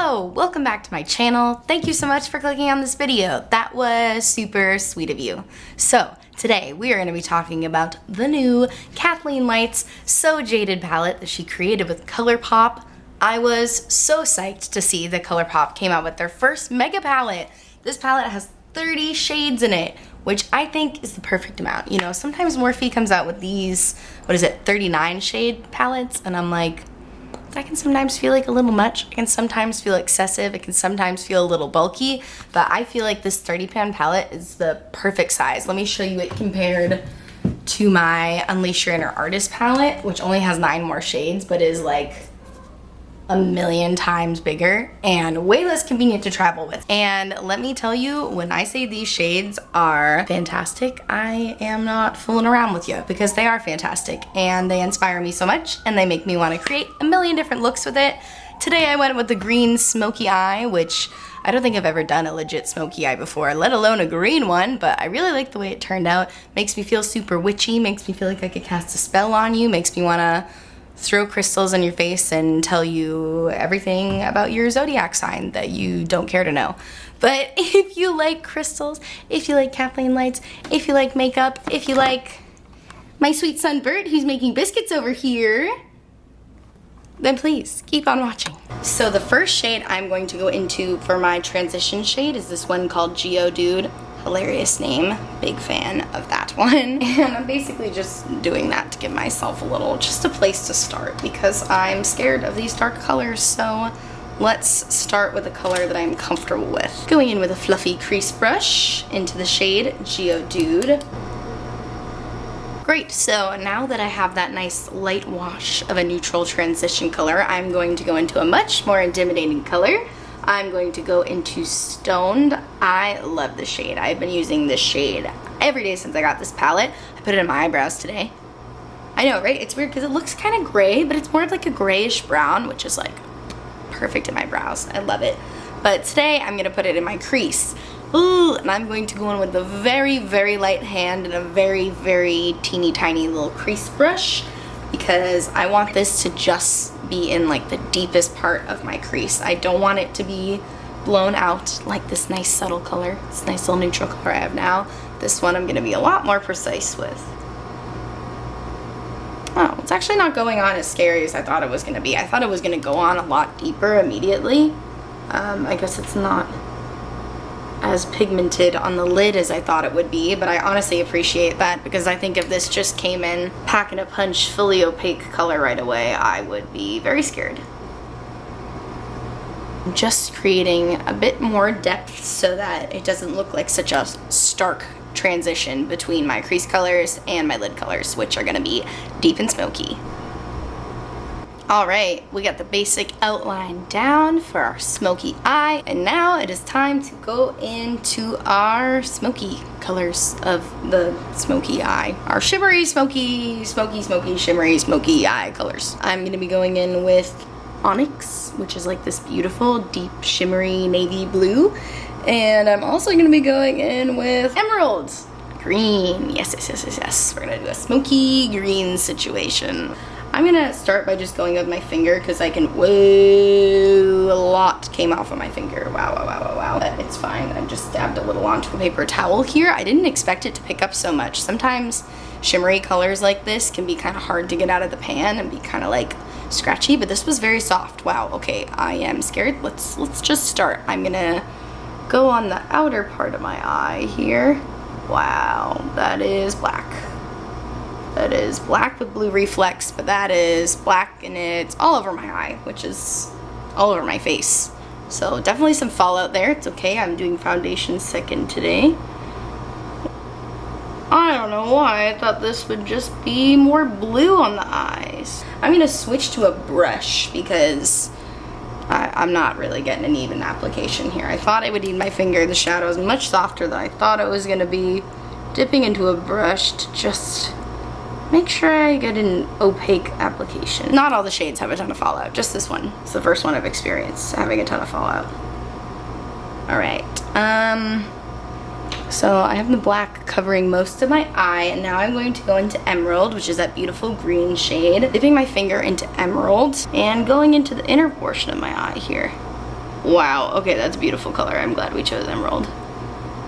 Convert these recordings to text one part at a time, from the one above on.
Hello, welcome back to my channel. Thank you so much for clicking on this video. That was super sweet of you. So today we are going to be talking about the new Kathleen Lights So Jaded palette that she created with ColourPop. I was so psyched to see that ColourPop came out with their first mega palette. This palette has 30 shades in it, which I think is the perfect amount. You know, sometimes Morphe comes out with these, 39 shade palettes, and I'm like, that can sometimes feel like a little much. It can sometimes feel excessive. It can sometimes feel a little bulky, but I feel like this 30 pan palette is the perfect size. Let me show you it compared to my Unleash Your Inner Artist palette, which only has 9 more shades, but is like a million times bigger and way less convenient to travel with. And let me tell you, when I say these shades are fantastic, I am not fooling around with you, because they are fantastic and they inspire me so much and they make me want to create a million different looks with it. Today I went with the green smoky eye, which I don't think I've ever done a legit smoky eye before, let alone a green one, but I really like the way it turned out. Makes me feel super witchy, makes me feel like I could cast a spell on you, makes me want to throw crystals in your face and tell you everything about your zodiac sign that you don't care to know. But if you like crystals, if you like Kathleen Lights, if you like makeup, if you like my sweet son Bert who's making biscuits over here, then please keep on watching. So the first shade I'm going to go into for my transition shade is this one called Geodude. Hilarious name, big fan of that one. And I'm basically just doing that to give myself just a place to start, because I'm scared of these dark colors. So let's start with a color that I'm comfortable with. Going in with a fluffy crease brush into the shade Geodude. Great, so now that I have that nice light wash of a neutral transition color, I'm going to go into a much more intimidating color. I'm going to go into Stoned. I love this shade. I've been using this shade every day since I got this palette. I put it in my eyebrows today. I know, right? It's weird because it looks kind of gray, but it's more of like a grayish brown, which is like perfect in my brows. I love it. But today I'm going to put it in my crease. Ooh, and I'm going to go in with a very, very light hand and a very, very teeny tiny little crease brush, because I want this to just be in like the deepest part of my crease. I don't want it to be blown out like this nice subtle color, this nice little neutral color I have now. This one I'm gonna be a lot more precise with. Oh, it's actually not going on as scary as I thought it was gonna be. I thought it was gonna go on a lot deeper immediately. I guess it's not as pigmented on the lid as I thought it would be, but I honestly appreciate that, because I think if this just came in packing a punch fully opaque color right away, I would be very scared. Just creating a bit more depth so that it doesn't look like such a stark transition between my crease colors and my lid colors, which are going to be deep and smoky. Alright, we got the basic outline down for our smoky eye, and now it is time to go into our smoky colors of the smoky eye. Our shimmery, smoky, shimmery, smoky eye colors. I'm going to be going in with Onyx, which is like this beautiful, deep, shimmery navy blue, and I'm also going to be going in with Emerald Green. Yes. We're going to do a smoky green situation. I'm gonna start by just going with my finger, because I can, whoa, a lot came off of my finger. Wow. But it's fine. I just dabbed a little onto a paper towel here. I didn't expect it to pick up so much. Sometimes shimmery colors like this can be kind of hard to get out of the pan and be kind of like scratchy, but this was very soft. Wow, okay, I am scared. Let's just start. I'm gonna go on the outer part of my eye here. Wow, that is black. That is black with blue reflex, but that is black and it's all over my eye, which is all over my face. So definitely some fallout there. It's okay, I'm doing foundation second today. I don't know why I thought this would just be more blue on the eyes. I'm gonna switch to a brush because I'm not really getting an even application here. I thought I would need my finger. The shadow is much softer than I thought it was gonna be. Dipping into a brush to just make sure I get an opaque application. Not all the shades have a ton of fallout, just this one. It's the first one I've experienced having a ton of fallout. Alright, so I have the black covering most of my eye, and now I'm going to go into Emerald, which is that beautiful green shade. Dipping my finger into Emerald and going into the inner portion of my eye here. Wow, okay, that's a beautiful color. I'm glad we chose emerald.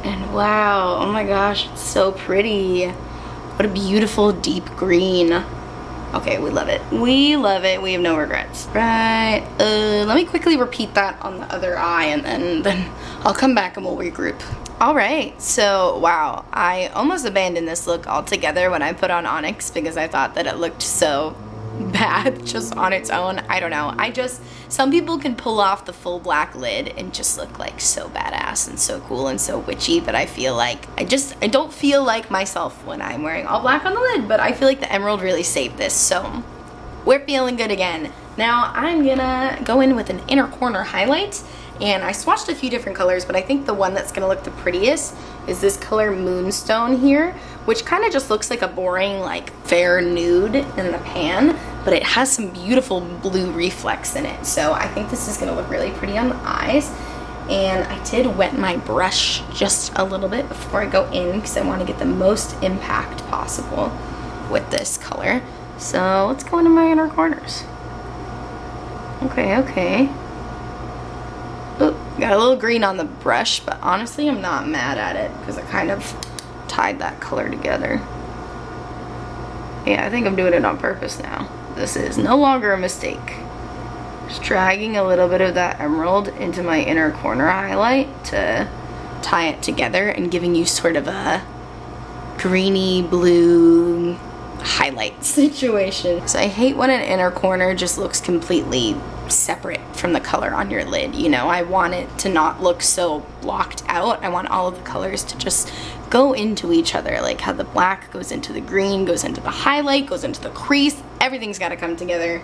And wow, oh my gosh, it's so pretty. What a beautiful deep green. Okay, we love it. We love it. We have no regrets. Right, let me quickly repeat that on the other eye, and then I'll come back and we'll regroup. All right, so wow, I almost abandoned this look altogether when I put on onyx because I thought that it looked so bad just on its own. I don't know. Some people can pull off the full black lid and just look like so badass and so cool and so witchy, but I feel like I don't feel like myself when I'm wearing all black on the lid, but I feel like the emerald really saved this, so we're feeling good again. Now I'm gonna go in with an inner corner highlight, and I swatched a few different colors, but I think the one that's gonna look the prettiest is this color Moonstone here, which kind of just looks like a boring, like, fair nude in the pan, but it has some beautiful blue reflex in it. So I think this is gonna look really pretty on the eyes. And I did wet my brush just a little bit before I go in because I want to get the most impact possible with this color. So let's go into my inner corners. Okay, okay. Oop, got a little green on the brush, but honestly I'm not mad at it because I kind of tied that color together. Yeah, I think I'm doing it on purpose now. This is no longer a mistake. Just dragging a little bit of that emerald into my inner corner highlight to tie it together and giving you sort of a greeny blue highlight situation. So I hate when an inner corner just looks completely separate from the color on your lid, you know. I want it to not look so blocked out. I want all of the colors to just go into each other, like how the black goes into the green, goes into the highlight, goes into the crease. Everything's got to come together.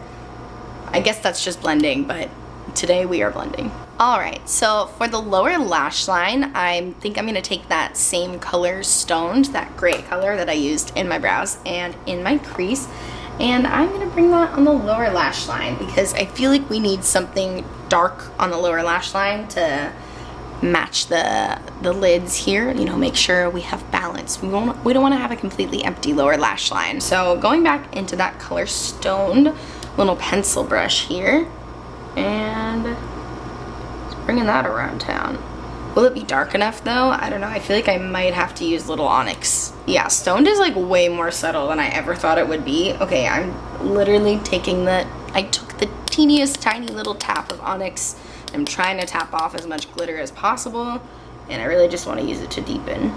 I guess that's just blending, but today we are blending. Alright, so for the lower lash line, I think I'm going to take that same color stoned, that gray color that I used in my brows and in my crease, and I'm going to bring that on the lower lash line because I feel like we need something dark on the lower lash line to match the lids here, you know, make sure we have balance. We don't want to have a completely empty lower lash line. So going back into that color stoned little pencil brush here and just bringing that around town. Will it be dark enough though? I don't know. I feel like I might have to use little onyx. Yeah, stoned is like way more subtle than I ever thought it would be. Okay, I'm literally taking I took the teeniest tiny little tap of onyx. I'm trying to tap off as much glitter as possible, and I really just want to use it to deepen.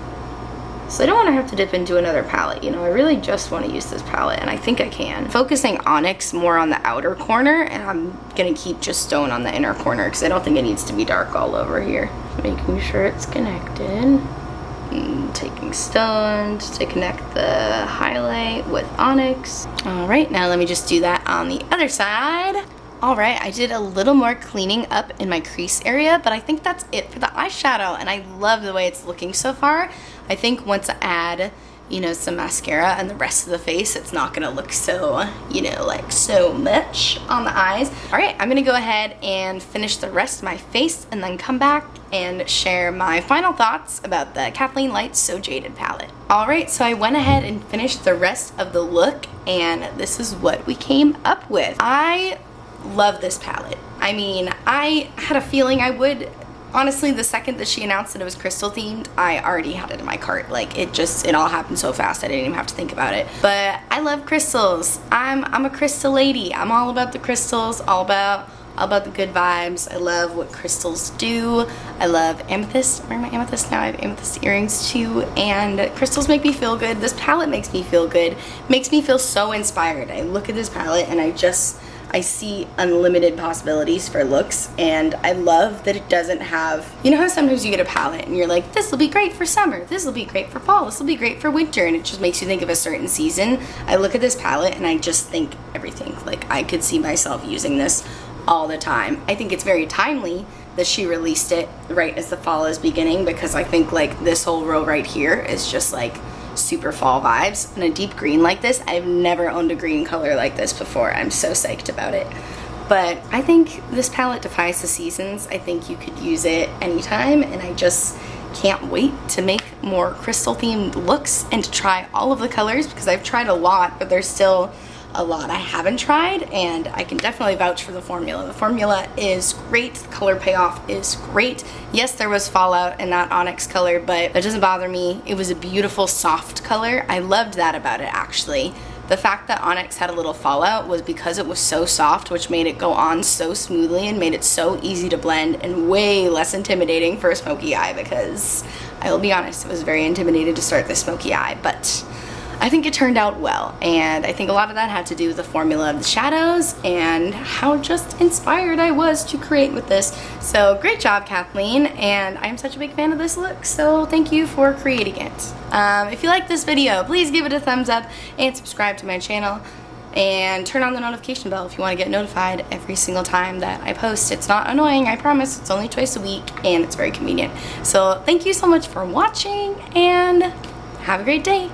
So I don't want to have to dip into another palette, you know, I really just want to use this palette, and I think I can. Focusing onyx more on the outer corner, and I'm going to keep just stone on the inner corner because I don't think it needs to be dark all over here. Making sure it's connected. And taking stone to connect the highlight with onyx. Alright, now let me just do that on the other side. Alright, I did a little more cleaning up in my crease area, but I think that's it for the eyeshadow, and I love the way it's looking so far. I think once I add, you know, some mascara and the rest of the face, it's not gonna look so, you know, like so much on the eyes. Alright, I'm gonna go ahead and finish the rest of my face and then come back and share my final thoughts about the Kathleen Lights So Jaded palette. Alright, so I went ahead and finished the rest of the look, and this is what we came up with. I love this palette. I mean, I had a feeling I would. Honestly, the second that she announced that it was crystal themed, I already had it in my cart. Like, it all happened so fast I didn't even have to think about it. But I love crystals. I'm a crystal lady. I'm all about the crystals, all about the good vibes. I love what crystals do. I love amethyst. I'm wearing my amethyst now. I have amethyst earrings too, and crystals make me feel good. This palette makes me feel good. Makes me feel so inspired. I look at this palette and I see unlimited possibilities for looks, and I love that it doesn't have, you know how sometimes you get a palette and you're like, this will be great for summer, this will be great for fall, this will be great for winter, and it just makes you think of a certain season. I look at this palette and I just think everything. Like, I could see myself using this all the time. I think it's very timely that she released it right as the fall is beginning, because I think like this whole row right here is just like super fall vibes, and a deep green like this. I've never owned a green color like this before. I'm so psyched about it. But I think this palette defies the seasons. I think you could use it anytime, and I just can't wait to make more crystal themed looks and to try all of the colors, because I've tried a lot, but there's still a lot I haven't tried, and I can definitely vouch for the formula. The formula is great, the color payoff is great. Yes, there was fallout in that onyx color, but that doesn't bother me. It was a beautiful soft color. I loved that about it, actually. The fact that onyx had a little fallout was because it was so soft, which made it go on so smoothly and made it so easy to blend and way less intimidating for a smoky eye, because I will be honest, I was very intimidated to start this smoky eye, but I think it turned out well, and I think a lot of that had to do with the formula of the shadows and how just inspired I was to create with this. So great job, Kathleen, and I'm such a big fan of this look, so thank you for creating it. If you like this video, please give it a thumbs up and subscribe to my channel and turn on the notification bell if you want to get notified every single time that I post. It's not annoying, I promise. It's only twice a week and it's very convenient. So thank you so much for watching and have a great day.